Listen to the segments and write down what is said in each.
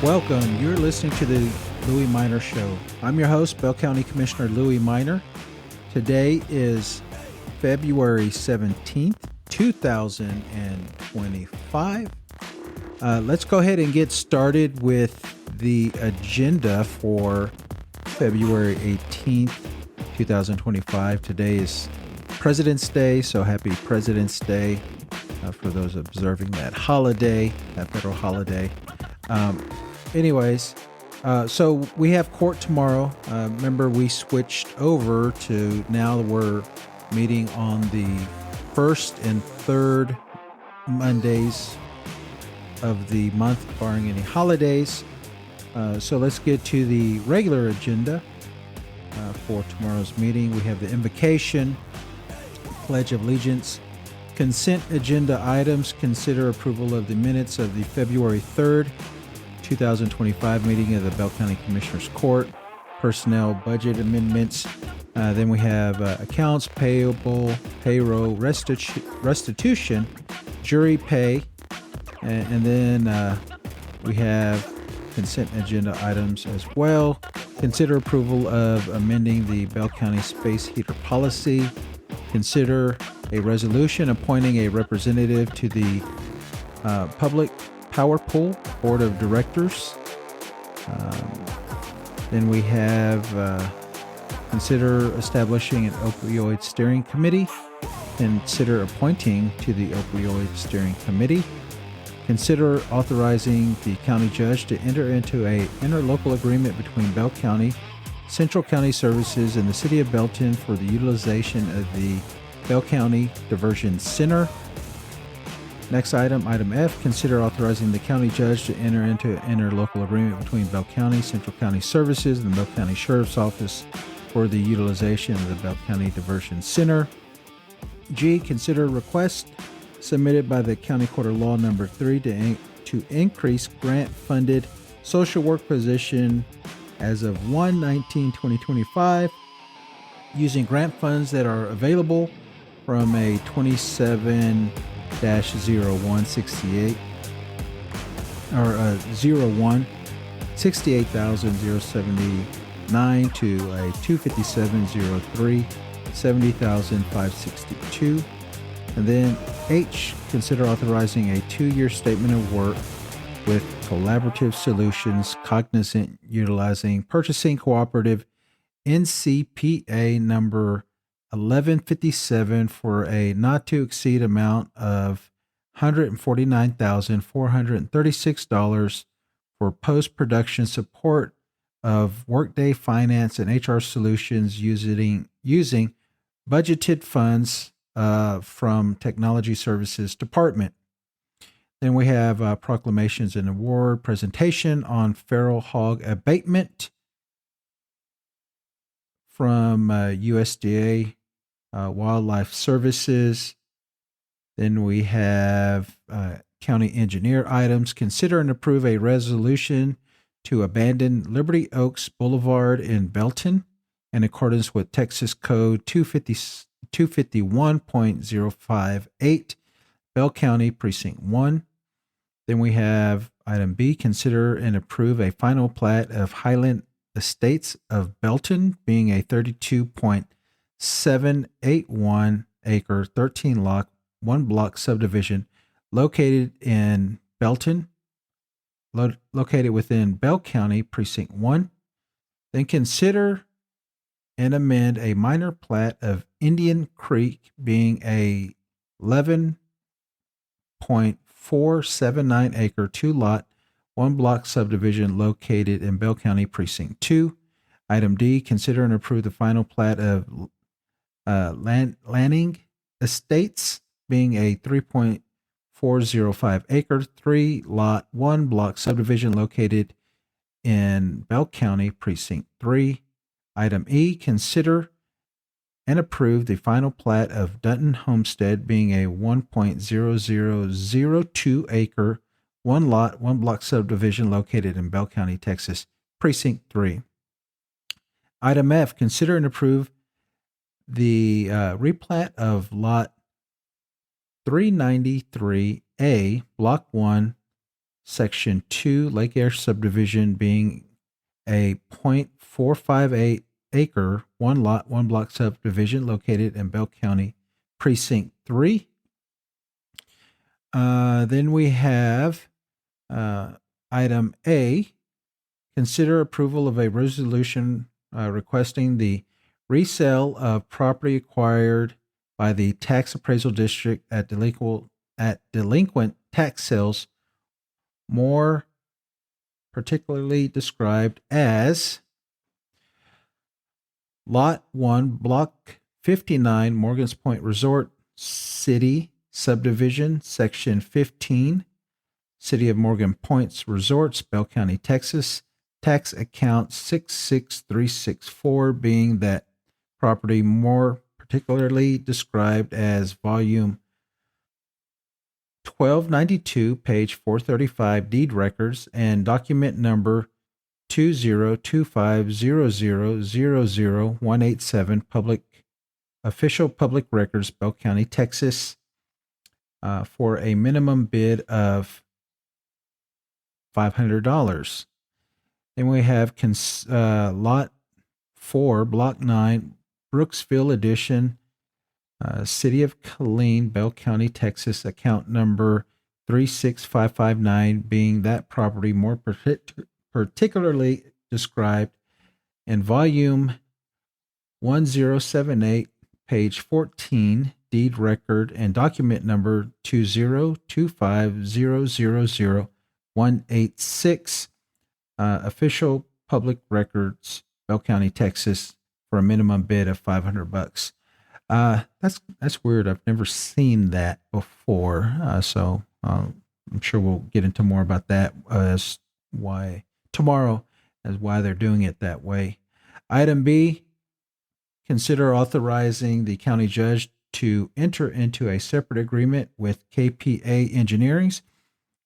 Welcome. You're listening to the Louis Minor Show. I'm your host, Bell County Commissioner Louis Minor. Today is February 17th, 2025. Let's go ahead and get started with the agenda for February 18th, 2025. Today is President's Day, so happy President's Day for those observing that holiday, that federal holiday. So we have court tomorrow. Remember, we switched over to now we're meeting on the first and third Mondays of the month, barring any holidays. So let's get to the regular agenda for tomorrow's meeting. We have the invocation, Pledge of Allegiance, consent agenda items, consider approval of the minutes of the February 3rd, 2025 meeting of the Bell County Commissioners Court, personnel budget amendments. Then we have accounts payable, payroll, restitution, jury pay, and then we have consent agenda items as well. Consider approval of amending the Bell County space heater policy. Consider a resolution appointing a representative to the Public Power Pool Board of Directors. Then we have consider establishing an opioid steering committee. Consider appointing to the opioid steering committee. Consider authorizing the county judge to enter into a interlocal agreement between Bell County, Central County Services, and the City of Belton for the utilization of the Bell County Diversion Center. Next item, item F, consider authorizing the county judge to enter into an interlocal agreement between Bell County, Central County Services, and the Bell County Sheriff's Office for the utilization of the Bell County Diversion Center. G, consider a request submitted by the County Court of Law number 3 to increase grant-funded social work position as of 1/19/2025 using grant funds that are available from a 27-0168 or 01 68,079 to a 25703 70,562. And then H, consider authorizing a 2-year statement of work with Collaborative Solutions Cognizant utilizing Purchasing Cooperative NCPA number 1157 for a not to exceed amount of $149,436 for post-production support of Workday Finance and HR solutions using budgeted funds from Technology Services Department. Then we have proclamations and award presentation on feral hog abatement from USDA Wildlife Services. Then we have county engineer items. Consider and approve a resolution to abandon Liberty Oaks Boulevard in Belton in accordance with Texas Code 251.058, Bell County Precinct 1. Then we have item B, consider and approve a final plat of Highland Estates of Belton, being a 32.781 acre, 13 lot, 1 block subdivision located in Belton, located within Bell County Precinct 1. Then consider and amend a minor plat of Indian Creek, being a 11.479 acre, 2 lot, 1 block subdivision located in Bell County Precinct 2. Item D, consider and approve the final plat of Lanning Estates, being a 3.405 acre, 3 lot, 1 block subdivision located in Bell County Precinct 3. Item E, consider and approve the final plat of Dutton Homestead, being a 1.0002 acre, 1 lot, 1 block subdivision located in Bell County, Texas, Precinct 3. Item F, consider and approve the replat of Lot 393A, Block 1, Section 2, Lake Air subdivision being a .458 acre, one lot, one block subdivision located in Bell County, Precinct 3. Then we have item A, consider approval of a resolution requesting the resale of property acquired by the tax appraisal district at delinquent tax sales, more particularly described as Lot 1, Block 59, Morgan's Point Resort City Subdivision, Section 15, City of Morgan Point's Resorts, Bell County, Texas, tax account 66364, being that property more particularly described as volume 1292, page 435, deed records, and document number 20250000187, official public records, Bell County, Texas, for a minimum bid of $500. Then we have Lot 4, Block 9, Brooksville Edition, City of Killeen, Bell County, Texas, account number 36559, being that property more particularly described in volume 1078, page 14, deed record, and document number 20250000186, official public records, Bell County, Texas, for a minimum bid of $500. That's weird. I've never seen that before. So I'm sure we'll get into more about that tomorrow as why they're doing it that way. Item B, consider authorizing the county judge to enter into a separate agreement with KPA Engineering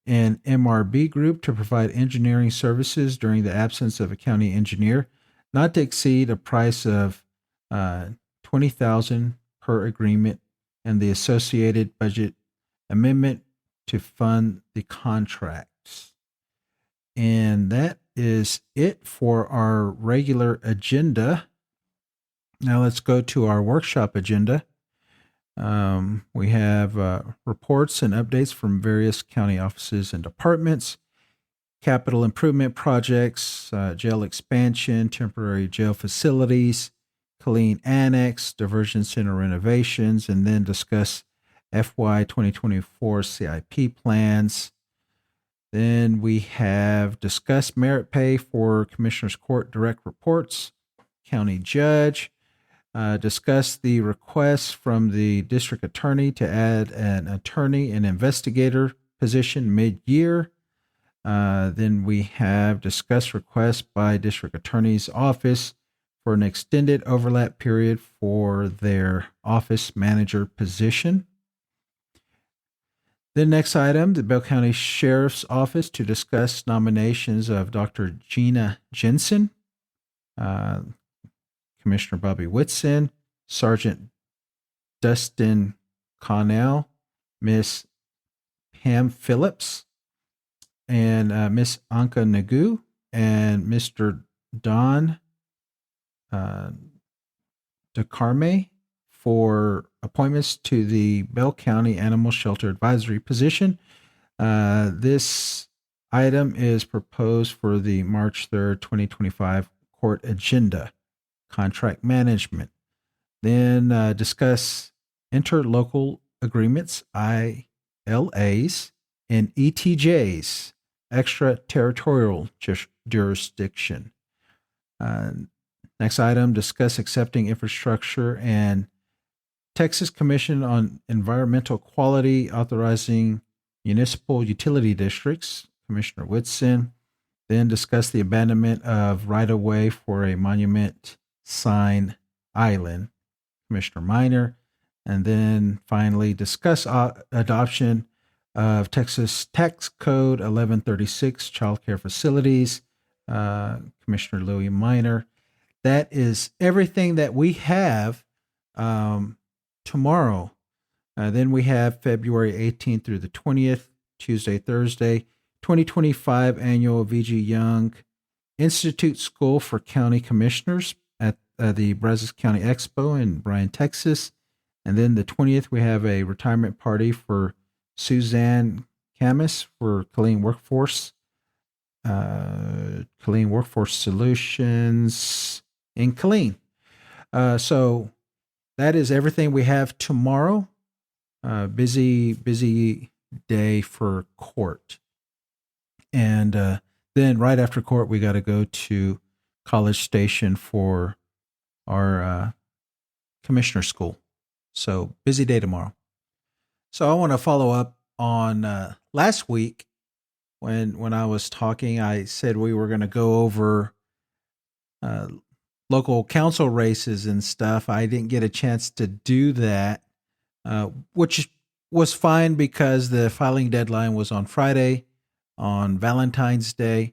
and MRB Group to provide engineering services during the absence of a county engineer, not to exceed a price of $20,000 per agreement, and the associated budget amendment to fund the contracts. And that is it for our regular agenda. Now let's go to our workshop agenda. We have reports and updates from various county offices and departments, capital improvement projects, jail expansion, temporary jail facilities, Killeen Annex, diversion center renovations, and then discuss FY 2024 CIP plans. Then we have discussed merit pay for Commissioners Court direct reports, county judge, discuss the request from the district attorney to add an attorney and investigator position mid-year. Then we have discussed requests by district attorney's office for an extended overlap period for their office manager position. The next item, the Bell County Sheriff's Office to discuss nominations of Dr. Gina Jensen, Commissioner Bobby Whitson, Sergeant Dustin Connell, Miss Pam Phillips, and Miss Anka Nagu, and Mr. Don DeCarme for appointments to the Bell County Animal Shelter Advisory position. This item is proposed for the March 3rd, 2025 court agenda. Contract management. Then discuss interlocal agreements, ILAs, and ETJs, extraterritorial jurisdiction. Next item, discuss accepting infrastructure and Texas Commission on Environmental Quality authorizing municipal utility districts, Commissioner Whitson. Then discuss the abandonment of right-of-way for a monument sign island, Commissioner Minor. And then finally discuss adoption of Texas Tax Code 1136, child care facilities, Commissioner Louis Minor. That is everything that we have tomorrow. Then we have February 18th through the 20th, Tuesday, Thursday, 2025 annual VG Young Institute School for County Commissioners at the Brazos County Expo in Bryan, Texas. And then the 20th, we have a retirement party for Suzanne Camus for Killeen Workforce Solutions in Killeen. So that is everything we have tomorrow. Busy day for court. And then right after court, we got to go to College Station for our commissioner school. So busy day tomorrow. So I want to follow up on last week when I was talking. I said we were going to go over local council races and stuff. I didn't get a chance to do that, which was fine because the filing deadline was on Friday, on Valentine's Day.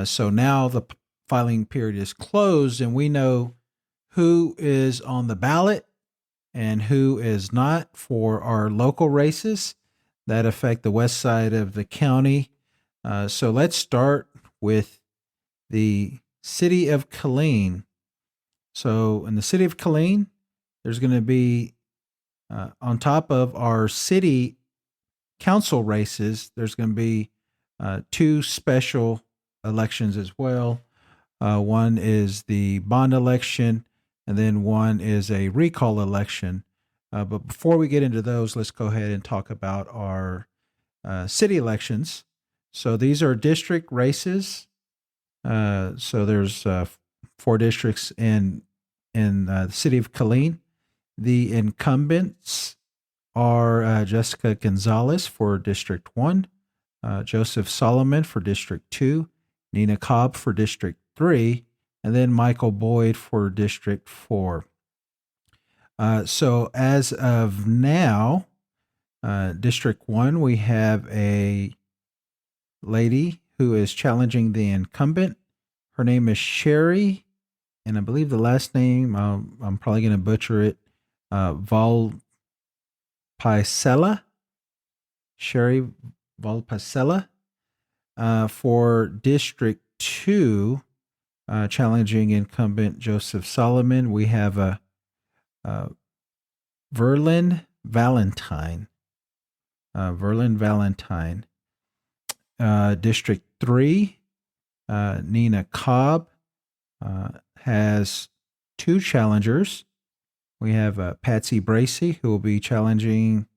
So now the filing period is closed, and we know who is on the ballot and who is not for our local races that affect the west side of the county. So let's start with the city of Killeen. So in the city of Killeen, there's going to be, on top of our city council races, there's going to be two special elections as well. One is the bond election, and then one is a recall election. But before we get into those, let's go ahead and talk about our city elections. So these are district races. So there's 4 districts in the city of Killeen. The incumbents are Jessica Gonzalez for District 1, Joseph Solomon for District 2, Nina Cobb for District 3, and then Michael Boyd for District 4. So as of now, District 1, we have a lady who is challenging the incumbent. Her name is Sherry, and I believe the last name, I'm probably going to butcher it, Valpicella. Sherry Valpicella. For District 2, challenging incumbent Joseph Solomon, we have a Verlin Valentine. District 3, Nina Cobb has 2 challengers. We have Patsy Bracey, who will be challenging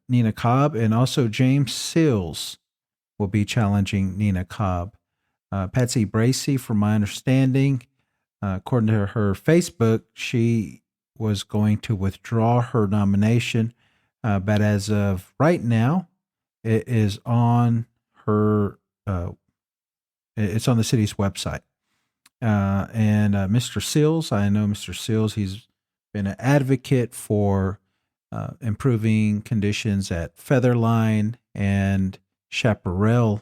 Nina Cobb, and also James Sills will be challenging Nina Cobb. Patsy Bracey, from my understanding, according to her Facebook, she was going to withdraw her nomination, but as of right now, it is on her. It's on the city's website. And Mr. Sills, I know Mr. Sills. He's been an advocate for improving conditions at Featherline and Chaparral,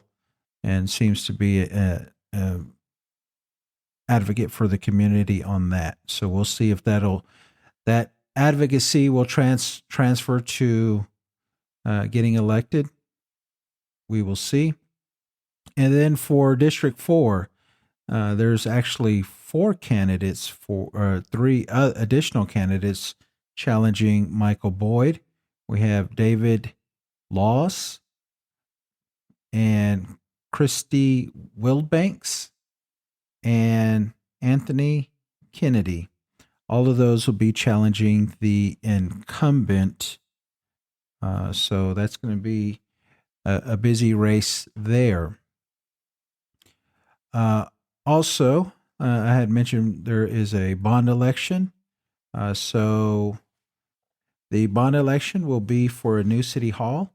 and seems to be a advocate for the community on that. So we'll see if that advocacy will transfer to getting elected. We will see. And then for District 4, there's actually 4 candidates, 3 additional candidates challenging Michael Boyd. We have David Laws and Christy Wilbanks and Anthony Kennedy. All of those will be challenging the incumbent. So that's going to be a busy race there. Also, I had mentioned there is a bond election. So the bond election will be for a new city hall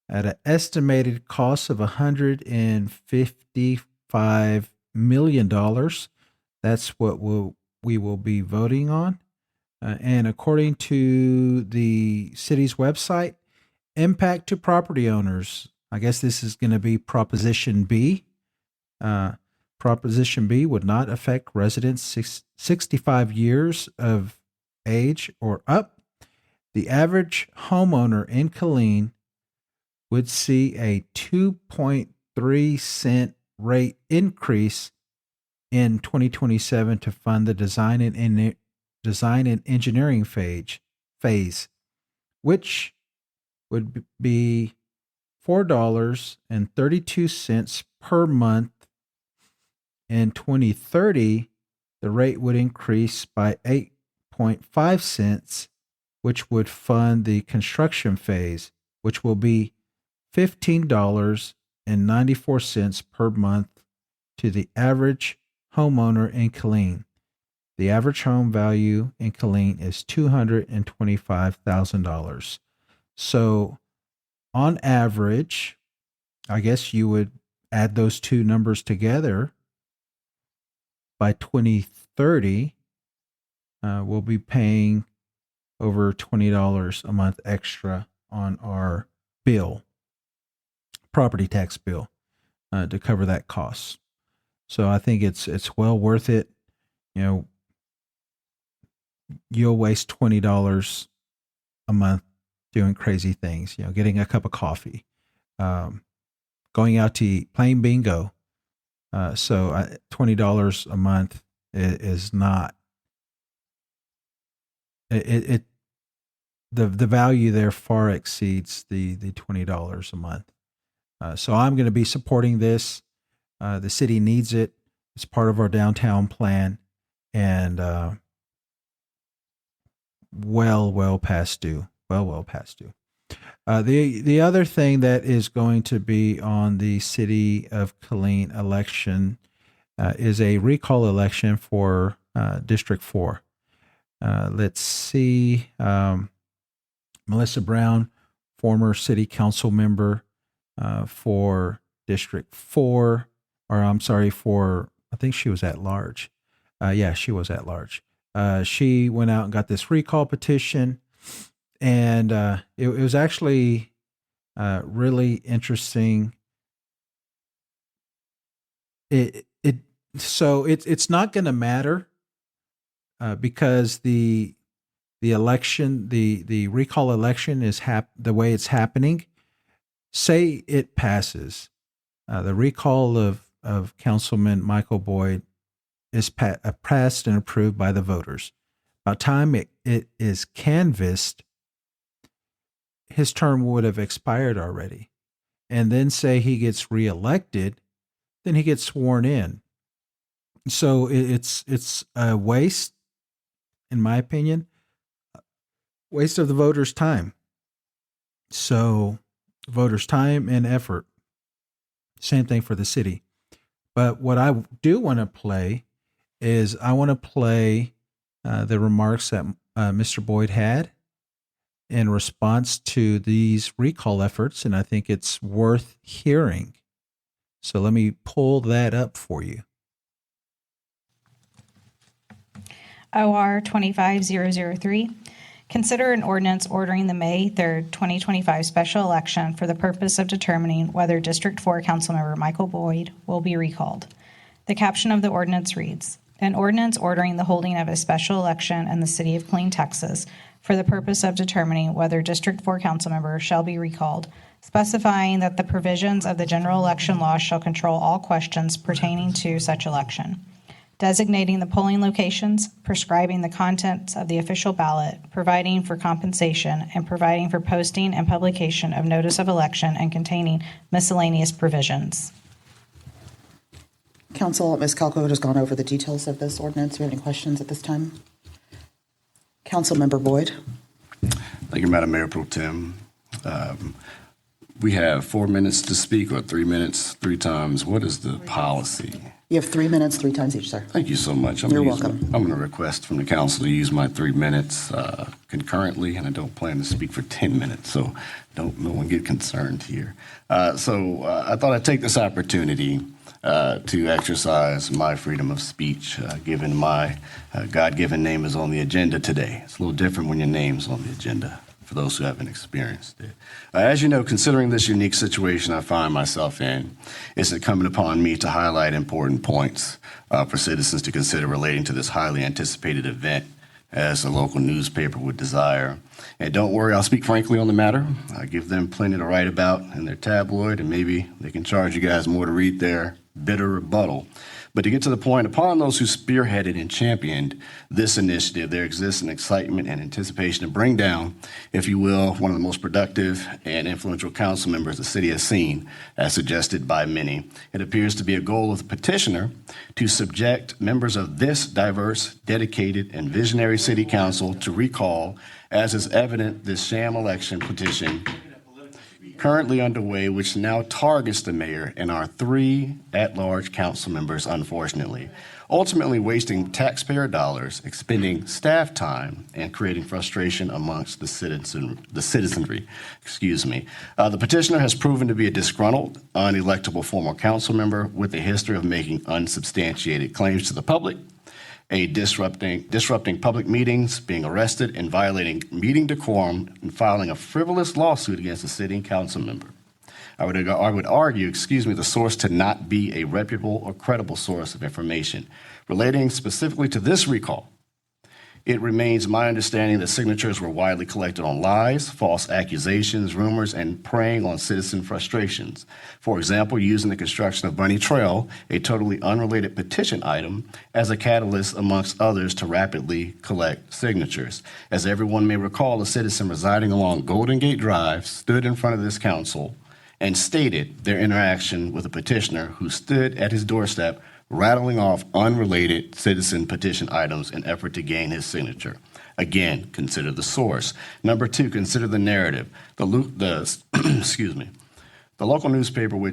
at an estimated cost of $155 million. That's what we will be voting on. And according to the city's website, impact to property owners, I guess this is going to be Proposition B. Proposition B would not affect residents 65 years of age or up. The average homeowner in Killeen would see a 2.3 cent rate increase in 2027 to fund the design and engineering phase, which would be $4.32 per month. In 2030, the rate would increase by 8.5 cents, which would fund the construction phase, which will be $15.94 per month to the average homeowner in Killeen. The average home value in Killeen is $225,000. So on average, I guess you would add those two numbers together. By 2030, we'll be paying over $20 a month extra on our bill, property tax bill, to cover that cost. So I think it's well worth it. You know, you'll waste $20 a month doing crazy things. You know, getting a cup of coffee, going out to eat, playing bingo. So $20 a month is not the value there far exceeds the $20 a month. So I'm going to be supporting this. The city needs it. It's part of our downtown plan, and well past due. Well past due. The other thing that is going to be on the City of Killeen election is a recall election for District 4. Let's see. Melissa Brown, former city council member for District 4, or I'm sorry, I think she was at large. Yeah, she was at large. She went out and got this recall petition. And it was actually really interesting. It's not going to matter because the election, the recall election is the way it's happening. Say it passes, the recall of Councilman Michael Boyd is passed and approved by the voters. By the time it is canvassed, his term would have expired already. And then say he gets reelected, then he gets sworn in. So it's a waste, in my opinion, waste of the voters' time. So voters' time and effort. Same thing for the city. But what I do want to play is I want to play the remarks that Mr. Boyd had in response to these recall efforts, and I think it's worth hearing. So let me pull that up for you. OR 25003. Consider an ordinance ordering the May 3rd, 2025 special election for the purpose of determining whether District 4 Councilmember Michael Boyd will be recalled. The caption of the ordinance reads, "An ordinance ordering the holding of a special election in the city of Killeen, Texas, for the purpose of determining whether District 4 councilmember shall be recalled, specifying that the provisions of the general election law shall control all questions pertaining to such election, designating the polling locations, prescribing the contents of the official ballot, providing for compensation, and providing for posting and publication of notice of election and containing miscellaneous provisions." Council, Ms. Calco has gone over the details of this ordinance. Do you have any questions at this time? Councilmember Boyd. Thank you, Madam Mayor Pro Tem. We have 4 minutes to speak, or 3 minutes, 3 times. What is the policy? You have 3 minutes, 3 times each, sir. Thank you so much. You're welcome. I'm going to request from the council to use my 3 minutes concurrently, and I don't plan to speak for 10 minutes, so no one get concerned here. So I thought I'd take this opportunity to exercise my freedom of speech, given my God-given name is on the agenda today. It's a little different when your name's on the agenda, for those who haven't experienced it. As you know, considering this unique situation I find myself in, it's incumbent upon me to highlight important points for citizens to consider relating to this highly anticipated event as the local newspaper would desire. And don't worry, I'll speak frankly on the matter. I give them plenty to write about in their tabloid, and maybe they can charge you guys more to read their bitter rebuttal. But to get to the point, upon those who spearheaded and championed this initiative, there exists an excitement and anticipation to bring down, if you will, one of the most productive and influential council members the city has seen, as suggested by many. It appears to be a goal of the petitioner to subject members of this diverse, dedicated, and visionary city council to recall, as is evident this sham election petition currently underway, which now targets the mayor and our 3 at-large council members, unfortunately, ultimately wasting taxpayer dollars, expending staff time, and creating frustration amongst the citizenry. The petitioner has proven to be a disgruntled, unelectable former council member with a history of making unsubstantiated claims to the public, disrupting public meetings, being arrested, and violating meeting decorum, and filing a frivolous lawsuit against a sitting council member. I would argue, the source to not be a reputable or credible source of information. Relating specifically to this recall, it remains my understanding that signatures were widely collected on lies, false accusations, rumors, and preying on citizen frustrations. For example, using the construction of Bunny Trail, a totally unrelated petition item, as a catalyst amongst others to rapidly collect signatures. As everyone may recall, a citizen residing along Golden Gate Drive stood in front of this council and stated their interaction with a petitioner who stood at his doorstep rattling off unrelated citizen petition items in effort to gain his signature. Again, consider the source. Number 2, consider the narrative. The local newspaper,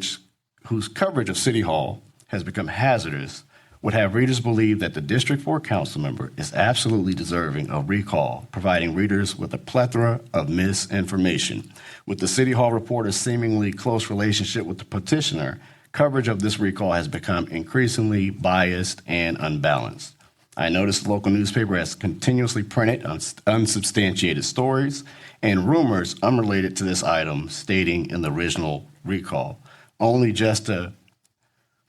whose coverage of City Hall has become hazardous, would have readers believe that the District 4 council member is absolutely deserving of recall, providing readers with a plethora of misinformation. With the City Hall reporter's seemingly close relationship with the petitioner, coverage of this recall has become increasingly biased and unbalanced. I noticed the local newspaper has continuously printed unsubstantiated stories and rumors unrelated to this item stating in the original recall, only just to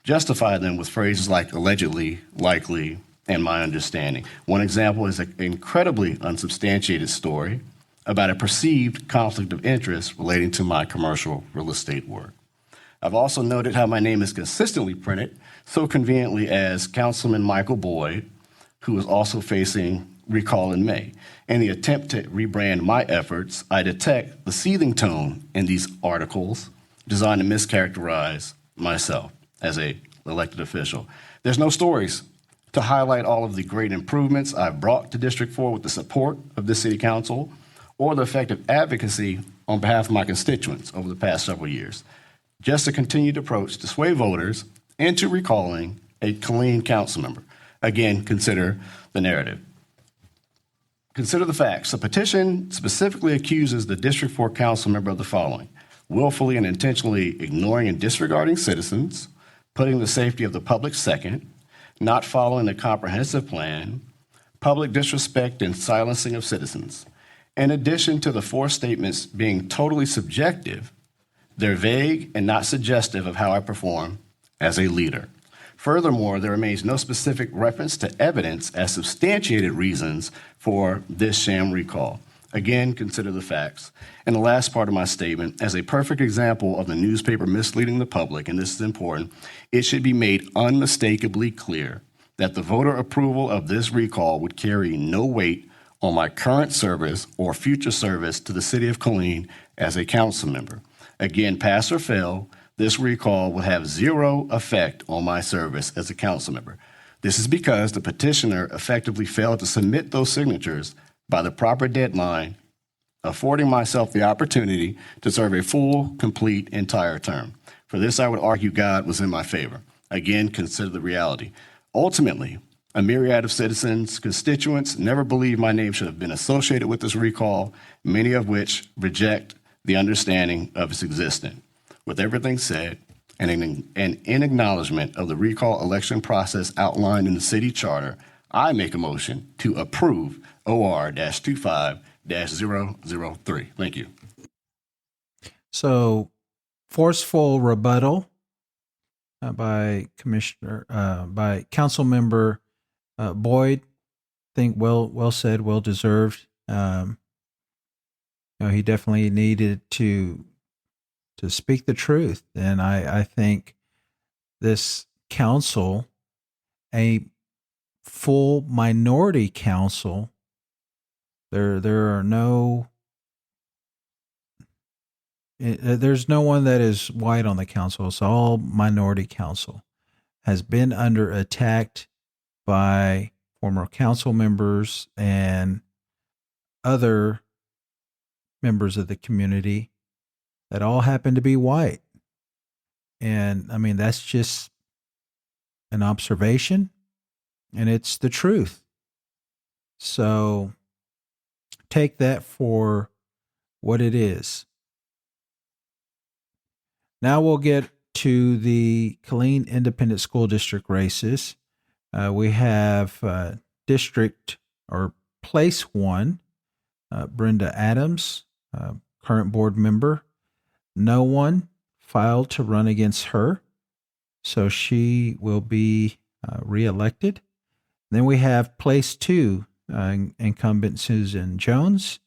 justify them with phrases like allegedly, likely, and my understanding. One example is an incredibly unsubstantiated story about a perceived conflict of interest relating to my commercial real estate work. I've also noted how my name is consistently printed so conveniently as Councilman Michael Boyd, who is also facing recall in May. In the attempt to rebrand my efforts, I detect the seething tone in these articles designed to mischaracterize myself as an elected official. There's no stories to highlight all of the great improvements I've brought to District 4 with the support of the City Council or the effective advocacy on behalf of my constituents over the past several years. Just a continued approach to sway voters into recalling a clean council member. Again, consider the narrative. Consider the facts. The petition specifically accuses the District 4 council member of the following: willfully and intentionally ignoring and disregarding citizens, putting the safety of the public second, not following the comprehensive plan, public disrespect and silencing of citizens. In addition to the 4 statements being totally subjective, they're vague and not suggestive of how I perform as a leader. Furthermore, there remains no specific reference to evidence as substantiated reasons for this sham recall. Again, consider the facts. And the last part of my statement, as a perfect example of the newspaper misleading the public, and this is important, it should be made unmistakably clear that the voter approval of this recall would carry no weight on my current service or future service to the city of Killeen as a council member. Again, pass or fail, this recall will have zero effect on my service as a council member. This is because the petitioner effectively failed to submit those signatures by the proper deadline, affording myself the opportunity to serve a full, complete, entire term. For this, I would argue God was in my favor. Again, consider the reality. Ultimately, a myriad of citizens, constituents never believed my name should have been associated with this recall, many of which reject the understanding of its existence. With everything said, and in acknowledgement of the recall election process outlined in the city charter, I make a motion to approve OR-25-003. Thank you. So, forceful rebuttal by Councilmember Boyd. think well said, well deserved. He definitely needed to speak the truth, and I think this council, a full minority council, there are no. There's no one that is white on the council. It's all minority council. Has been under attack by former council members and other members of the community that all happen to be white. And I mean, that's just an observation, and it's the truth. So take that for what it is. Now we'll get to the Killeen Independent School District races. We have District or Place 1, Brenda Adams, current board member. No one filed to run against her, so she will be reelected. Then we have Place 2, incumbent Susan Jones.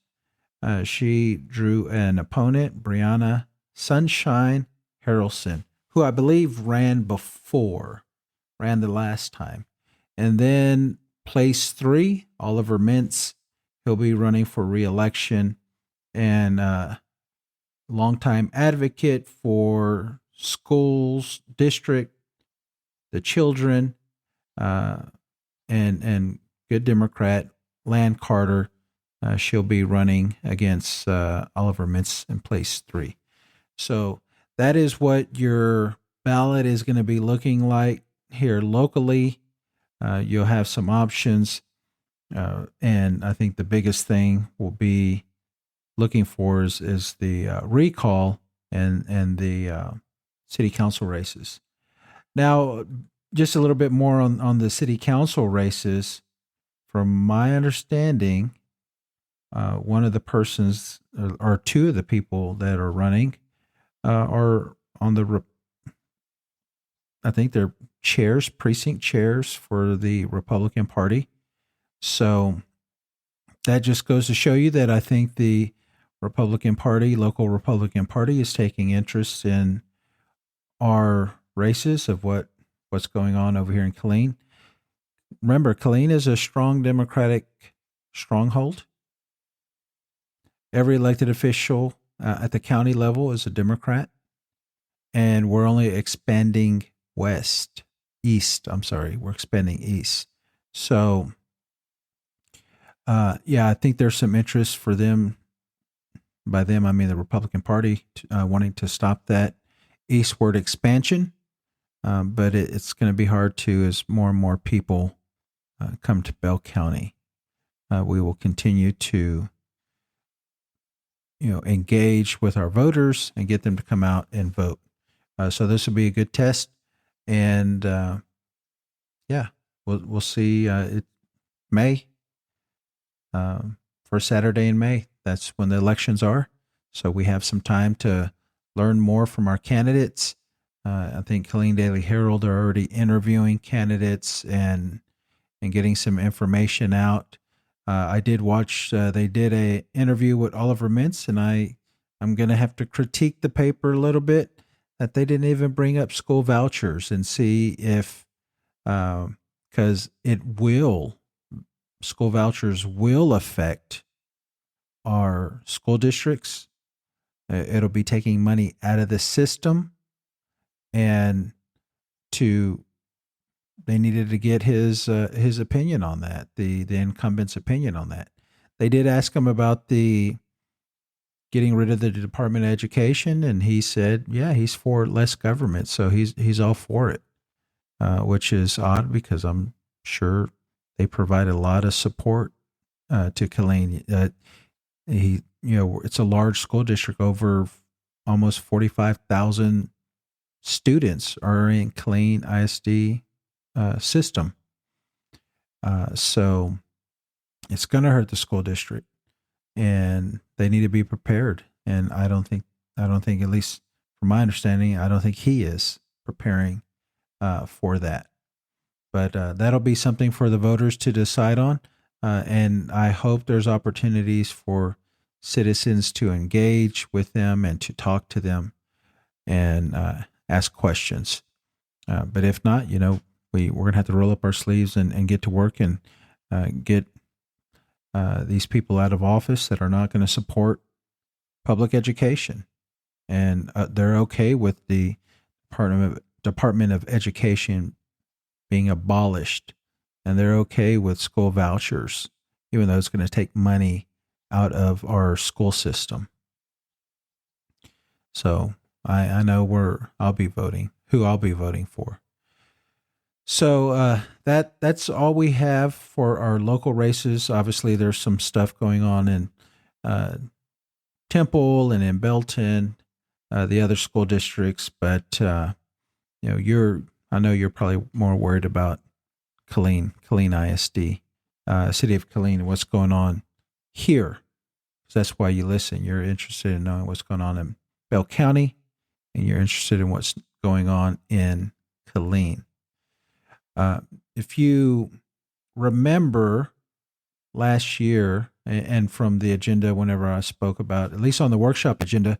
She drew an opponent, Brianna Sunshine Harrelson, who I believe ran the last time. And then Place 3, Oliver Mintz. He'll be running for re-election, and longtime advocate for schools, district, the children, and good Democrat, Lan Carter. She'll be running against Oliver Mintz in Place 3. So that is what your ballot is going to be looking like here locally. You'll have some options. And I think the biggest thing will be looking for is the recall and the city council races. Now, just a little bit more on the city council races. From my understanding, one of the persons or two of the people that are running are on the, I think they're chairs, precinct chairs for the Republican Party. So that just goes to show you that I think the Republican Party, local Republican Party, is taking interest in our races of what's going on over here in Killeen. Remember, Killeen is a strong Democratic stronghold. Every elected official at the county level is a Democrat, and we're only expanding we're expanding east. So, I think there's some interest for them. By them, I mean the Republican Party wanting to stop that eastward expansion. But it's going to be hard to as more and more people come to Bell County. We will continue to engage with our voters and get them to come out and vote. So this will be a good test, and we'll see. May, first Saturday in May. That's when the elections are. So we have some time to learn more from our candidates. I think Killeen Daily Herald are already interviewing candidates and getting some information out. I did watch, they did a interview with Oliver Mintz, and I'm going to have to critique the paper a little bit that they didn't even bring up school vouchers and see if, because school vouchers will affect our school districts. It'll be taking money out of the system, and they needed to get his opinion on that, the incumbent's opinion on that. They did ask him about the getting rid of the Department of Education, and he said, yeah, he's for less government, so he's all for it, which is odd because I'm sure they provide a lot of support to Killeen. It's a large school district. Over almost 45,000 students are in Killeen ISD system. So it's going to hurt the school district, and they need to be prepared. And I don't think, at least from my understanding, I don't think he is preparing for that. But that'll be something for the voters to decide on. and I hope there's opportunities for citizens to engage with them and to talk to them and ask questions. But if not, we're going to have to roll up our sleeves and get to work and get these people out of office that are not going to support public education. And they're okay with the Department of Education being abolished. And they're okay with school vouchers, even though it's going to take money out of our school system. So I know who I'll be voting for. So that's all we have for our local races. Obviously, there's some stuff going on in Temple and in Belton, the other school districts, but I know you're probably more worried about Killeen ISD, City of Killeen, and what's going on here. So that's why you listen. You're interested in knowing what's going on in Bell County, and you're interested in what's going on in Killeen. If you remember last year, and from the agenda, whenever I spoke about, at least on the workshop agenda,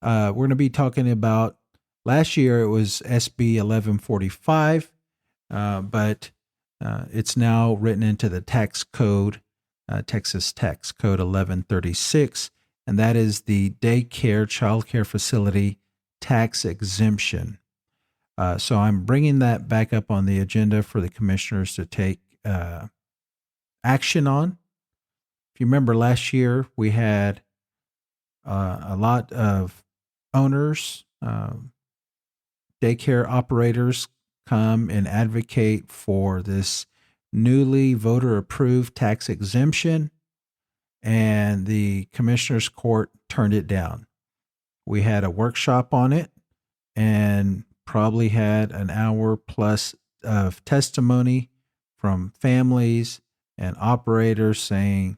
we're going to be talking about last year it was SB 1145, but it's now written into the tax code, Texas Tax Code 1136, and that is the daycare, childcare facility tax exemption. So I'm bringing that back up on the agenda for the commissioners to take action on. If you remember last year, we had a lot of owners, daycare operators come and advocate for this newly voter-approved tax exemption, and the Commissioners Court turned it down. We had a workshop on it and probably had an hour plus of testimony from families and operators saying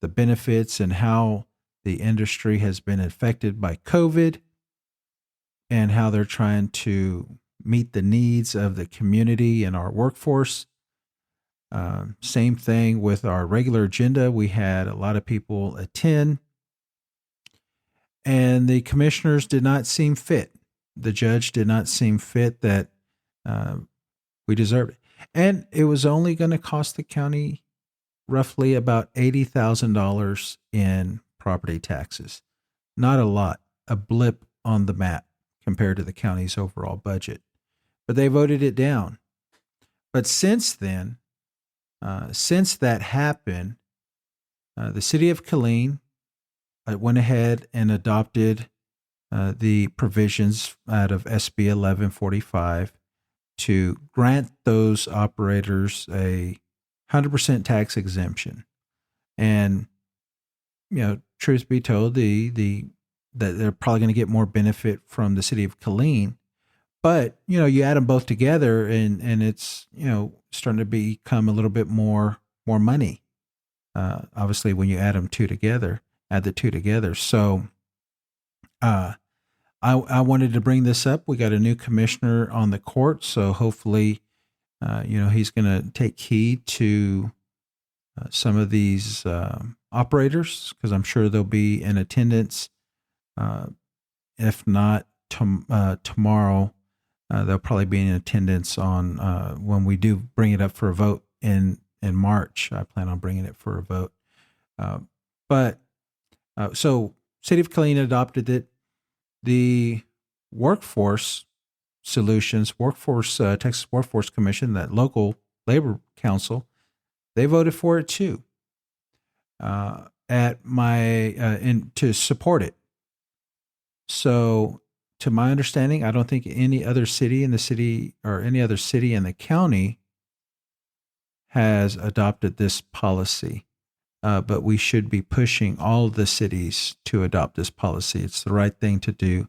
the benefits and how the industry has been affected by COVID and how they're trying to meet the needs of the community and our workforce. Same thing with our regular agenda. We had a lot of people attend, and the commissioners did not seem fit. The judge did not seem fit that we deserved it. And it was only going to cost the county roughly about $80,000 in property taxes. Not a lot, a blip on the map compared to the county's overall budget. But they voted it down. But since then, since that happened, the city of Killeen went ahead and adopted the provisions out of SB 1145 to grant those operators a 100% tax exemption. And, truth be told, that they're probably going to get more benefit from the city of Killeen. But, you add them both together and it's, starting to become a little bit more money. Obviously, when you add the two together. So I wanted to bring this up. We got a new commissioner on the court. So hopefully, he's going to take heed to some of these operators, because I'm sure they'll be in attendance. If not tomorrow, they'll probably be in attendance on when we do bring it up for a vote in March. I plan on bringing it for a vote. So City of Killeen adopted it. The Workforce Solutions, Texas Workforce Commission, that local labor council, they voted for it too. To support it. So, to my understanding, I don't think any other city in the county has adopted this policy. But we should be pushing all of the cities to adopt this policy. It's the right thing to do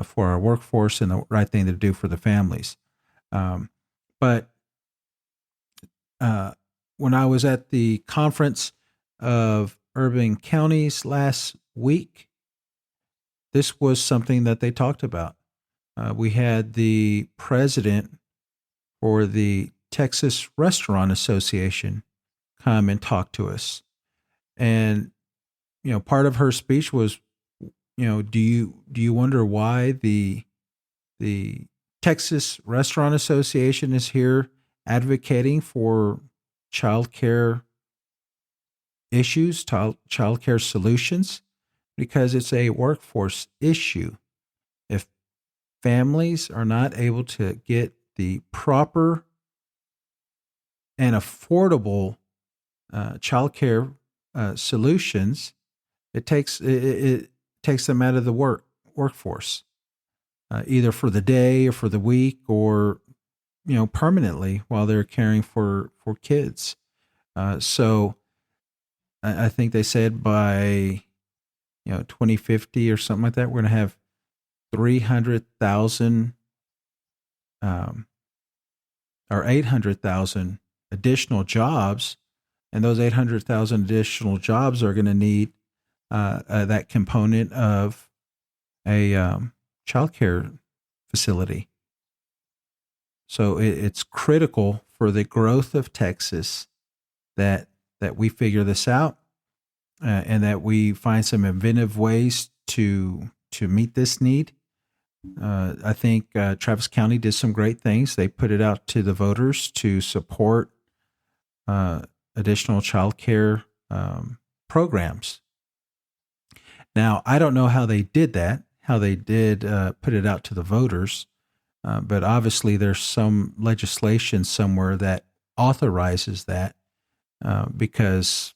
for our workforce and the right thing to do for the families. But when I was at the conference of urban counties last week, this was something that they talked about. We had the president for the Texas Restaurant Association come and talk to us. And, part of her speech was, do you wonder why the Texas Restaurant Association is here advocating for childcare issues, childcare solutions? Because it's a workforce issue. If families are not able to get the proper and affordable childcare solutions, it takes them out of the workforce, either for the day or for the week, or permanently while they're caring for kids. So I think they said by 2050 or something like that, we're going to have 300,000 or 800,000 additional jobs, and those 800,000 additional jobs are going to need that component of a childcare facility. So it's critical for the growth of Texas that we figure this out, and that we find some inventive ways to meet this need. I think Travis County did some great things. They put it out to the voters to support additional child care programs. Now, I don't know how they did that, how they did put it out to the voters, but obviously there's some legislation somewhere that authorizes that, because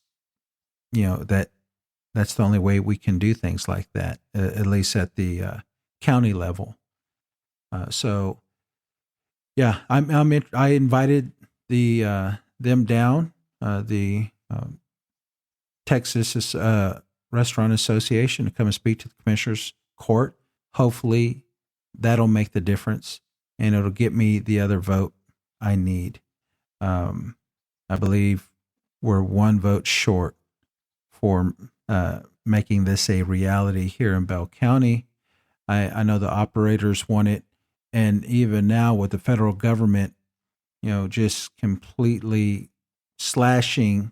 that's the only way we can do things like that, at least at the county level. So, yeah, I invited them down, the Texas Restaurant Association, to come and speak to the Commissioners Court. Hopefully, that'll make the difference, and it'll get me the other vote I need. I believe we're one vote short for making this a reality here in Bell County. I know the operators want it, and even now with the federal government, just completely slashing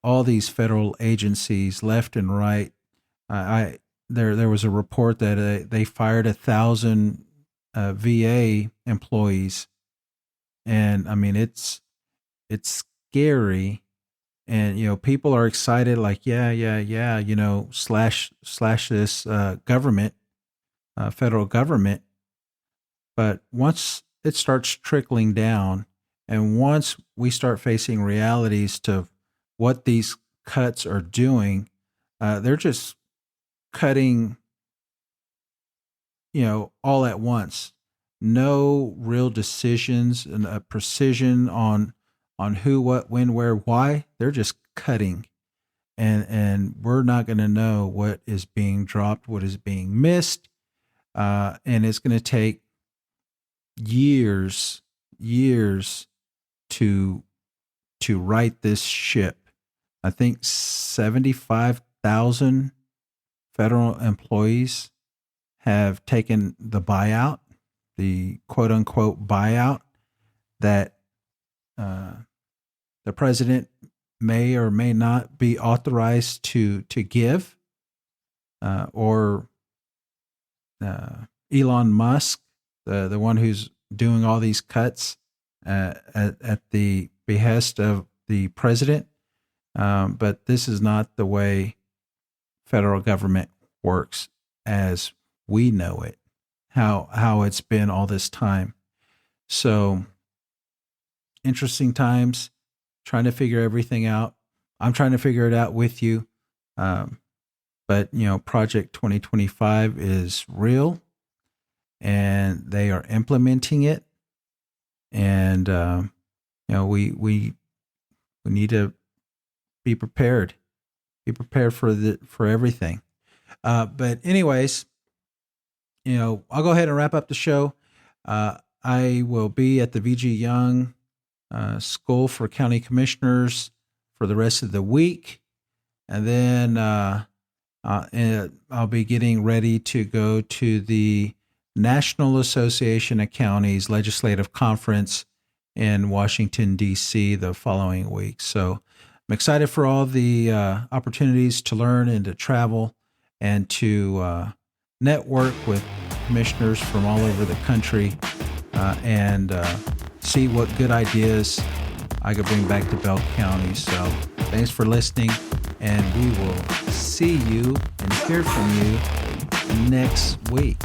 all these federal agencies left and right. There was a report that they fired 1,000 VA employees, and I mean it's scary. And people are excited, like yeah, slash this government, federal government. But once it starts trickling down, and once we start facing realities to what these cuts are doing, they're just cutting, all at once. No real decisions and a precision on who, what, when, where, why. They're just cutting. And we're not going to know what is being dropped, what is being missed. And it's going to take years to right this ship. I think 75,000 federal employees have taken the buyout, the quote unquote buyout that the president may or may not be authorized to give, or Elon Musk, the one who's doing all these cuts at the behest of the president. But this is not the way federal government works as we know it, how it's been all this time. So interesting times, trying to figure everything out. I'm trying to figure it out with you. But Project 2025 is real, and they are implementing it. And, we need to be prepared. Be prepared for everything. But anyways, I'll go ahead and wrap up the show. I will be at the VG Young School for County Commissioners for the rest of the week. And then I'll be getting ready to go to the National Association of Counties Legislative Conference in Washington, D.C. the following week. So I'm excited for all the opportunities to learn and to travel and to network with commissioners from all over the country and see what good ideas I could bring back to Bell County. So thanks for listening, and we will see you and hear from you next week.